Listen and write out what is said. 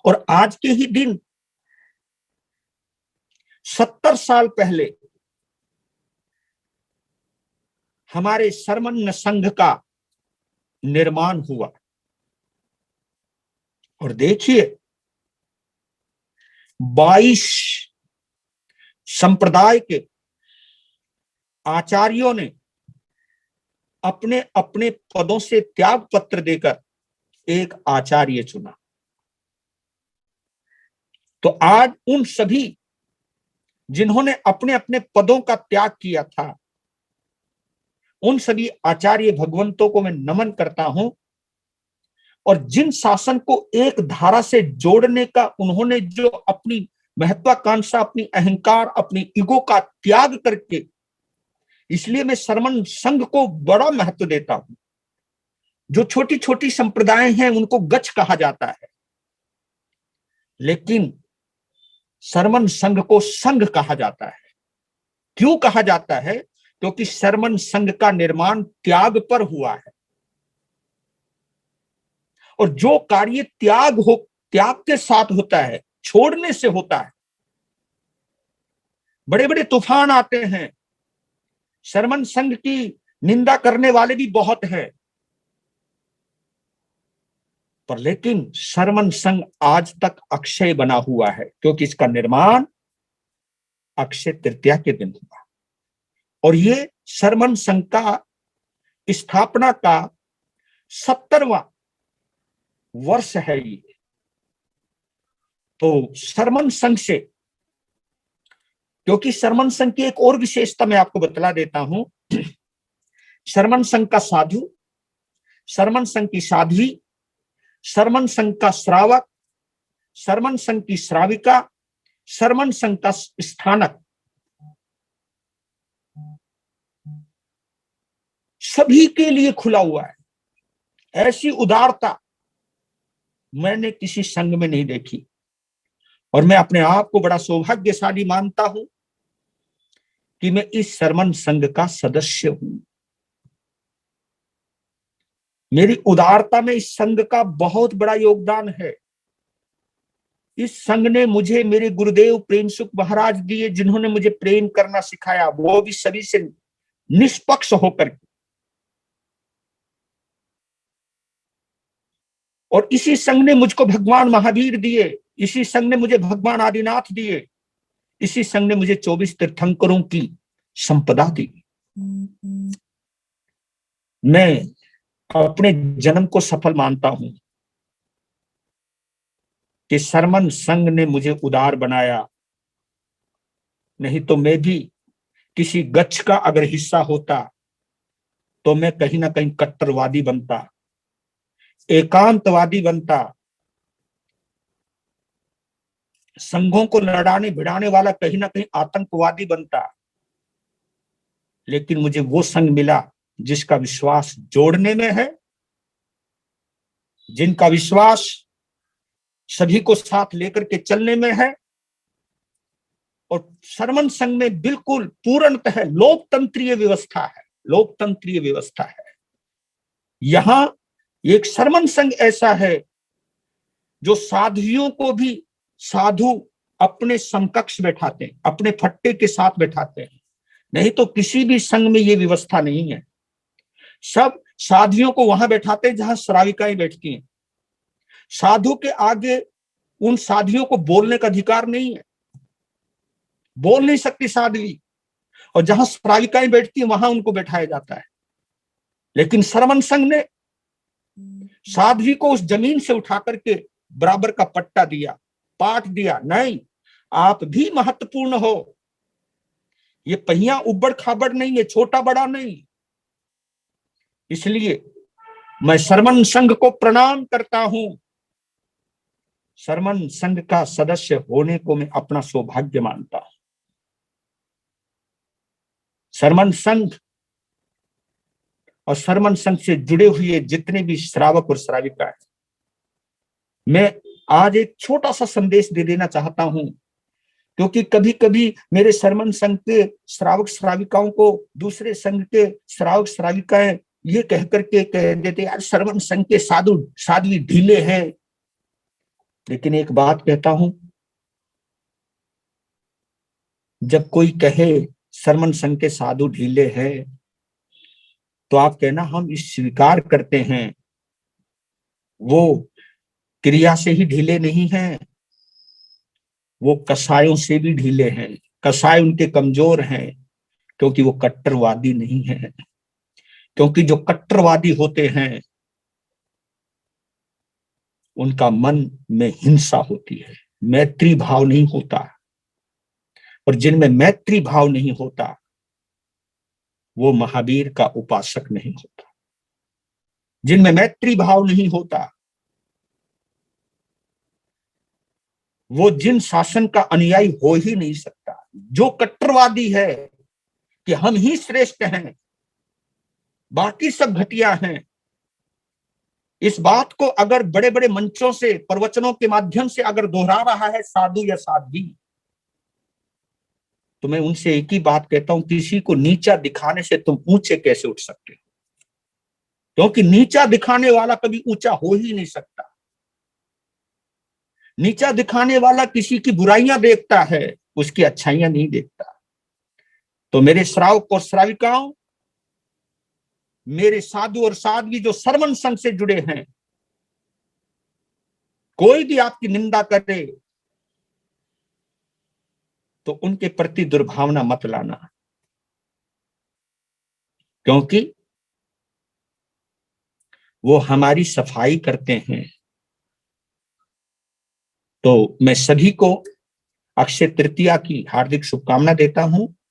और आज के ही दिन 70 साल पहले हमारे सर्वमन्य संघ का निर्माण हुआ। और देखिए 22 संप्रदाय के आचार्यों ने अपने अपने पदों से त्याग पत्र देकर एक आचार्य चुना। तो आज उन सभी जिन्होंने अपने अपने पदों का त्याग किया था, उन सभी आचार्य भगवंतों को मैं नमन करता हूं। और जिन शासन को एक धारा से जोड़ने का उन्होंने जो अपनी महत्वाकांक्षा, अपनी अहंकार, अपनी ईगो का त्याग करके, इसलिए मैं सर्वमन्य संघ को बड़ा महत्व देता हूं। जो छोटी छोटी संप्रदाय हैं उनको गच्छ कहा जाता है, लेकिन सर्वमन्य संघ को संघ कहा जाता है। क्यों कहा जाता है? क्योंकि सर्वमन्य संघ का निर्माण त्याग पर हुआ है। और जो कार्य त्याग के साथ होता है, छोड़ने से होता है। बड़े बड़े तूफान आते हैं, सर्वमन्य संघ की निंदा करने वाले भी बहुत हैं, पर लेकिन सर्वमन्य संघ आज तक अक्षय बना हुआ है, क्योंकि इसका निर्माण अक्षय तृतीया के दिन हुआ। और ये सर्वमन्य संघ का स्थापना का 70वां वर्ष है ये। तो सर्वमन्य संघ से, क्योंकि सर्वमन्य संघ की एक और विशेषता मैं आपको बतला देता हूं। सर्वमन्य संघ का साधु, सर्वमन्य संघ की साध्वी, सर्वमन्य संघ का श्रावक, सर्वमन्य संघ की श्राविका, सर्वमन्य संघ का स्थानक, सभी के लिए खुला हुआ है। ऐसी उदारता मैंने किसी संघ में नहीं देखी। और मैं अपने आप को बड़ा सौभाग्यशाली मानता हूं कि मैं इस सर्वमन्य संघ का सदस्य हूं। मेरी उदारता में इस संघ का बहुत बड़ा योगदान है। इस संघ ने मुझे मेरे गुरुदेव प्रेम सुख महाराज दिए, जिन्होंने मुझे प्रेम करना सिखाया, वो भी सभी से निष्पक्ष होकर के। और इसी संघ ने मुझको भगवान महावीर दिए, इसी संघ ने मुझे भगवान आदिनाथ दिए, इसी संघ ने मुझे 24 तीर्थंकरों की संपदा दी। मैं अपने जन्म को सफल मानता हूं कि सर्वमन्य संघ ने मुझे उदार बनाया। नहीं तो मैं भी किसी गच्छ का अगर हिस्सा होता तो मैं कहीं ना कहीं कट्टरवादी बनता, एकांतवादी बनता, संघों को लड़ाने भिड़ाने वाला कहीं ना कहीं आतंकवादी बनता। लेकिन मुझे वो संघ मिला जिसका विश्वास जोड़ने में है, जिनका विश्वास सभी को साथ लेकर के चलने में है। और सर्वमन्य संघ में बिल्कुल पूर्णतः लोकतंत्रीय व्यवस्था है, लोकतंत्रीय व्यवस्था है। यहां एक सर्वमन्य संघ ऐसा है जो साधुओं को भी साधु अपने समकक्ष बैठाते हैं, अपने फट्टे के साथ बैठाते हैं। नहीं तो किसी भी संघ में ये व्यवस्था नहीं है। सब साधुओं को वहां बैठाते हैं जहां श्राविकाएं बैठती हैं। साधु के आगे उन साधुओं को बोलने का अधिकार नहीं है, बोल नहीं सकती साध्वी। और जहां श्राविकाएं बैठती हैं वहां उनको बैठाया जाता है। लेकिन सर्वमन्य संघ ने साध्वी को उस जमीन से उठा करके बराबर का पट्टा दिया, पाठ दिया। नहीं, आप भी महत्वपूर्ण हो। ये पहिया उबड़ खाबड़ नहीं है, छोटा बड़ा नहीं। इसलिए मैं सर्वमन्य संघ को प्रणाम करता हूं। सर्वमन्य संघ का सदस्य होने को मैं अपना सौभाग्य मानता हूं। सर्वमन्य संघ और सर्वमन्य संघ से जुड़े हुए जितने भी श्रावक और श्राविका हैं, मैं आज एक छोटा सा संदेश दे देना चाहता हूं। क्योंकि कभी कभी मेरे सर्वमन्य संघ के श्रावक श्राविकाओं को दूसरे संघ के श्रावक श्राविकाएं ये कह करके कह देते, यार सर्वमन्य संघ के साधु साध्वी ढीले हैं। लेकिन एक बात कहता हूं, जब कोई कहे सरमन संघ के साधु ढीले हैं, तो आप कहना हम इस स्वीकार करते हैं, वो क्रिया से ही ढीले नहीं हैं, वो कसायों से भी ढीले हैं। कसाय उनके कमजोर हैं, क्योंकि वो कट्टरवादी नहीं है। क्योंकि जो कट्टरवादी होते हैं उनका मन में हिंसा होती है, मैत्री भाव नहीं होता। और जिनमें मैत्री भाव नहीं होता वो महावीर का उपासक नहीं होता। जिनमें मैत्री भाव नहीं होता वो जिन शासन का अनुयायी हो ही नहीं सकता। जो कट्टरवादी है कि हम ही श्रेष्ठ हैं, बाकी सब घटिया हैं, इस बात को अगर बड़े बड़े मंचों से, प्रवचनों के माध्यम से अगर दोहरा रहा है साधु या साध्वी, तो मैं उनसे एक ही बात कहता हूं, किसी को नीचा दिखाने से तुम ऊंचे कैसे उठ सकते हो? क्योंकि नीचा दिखाने वाला कभी ऊंचा हो ही नहीं सकता। नीचा दिखाने वाला किसी की बुराइयां देखता है, उसकी अच्छाइयां नहीं देखता। तो मेरे श्रावक और श्राविकाओं, मेरे साधु और साध्वी जो सरमन संघ से जुड़े हैं, कोई भी आपकी निंदा करे तो उनके प्रति दुर्भावना मत लाना, क्योंकि वो हमारी सफाई करते हैं। तो मैं सभी को अक्षय तृतीया की हार्दिक शुभकामना देता हूं।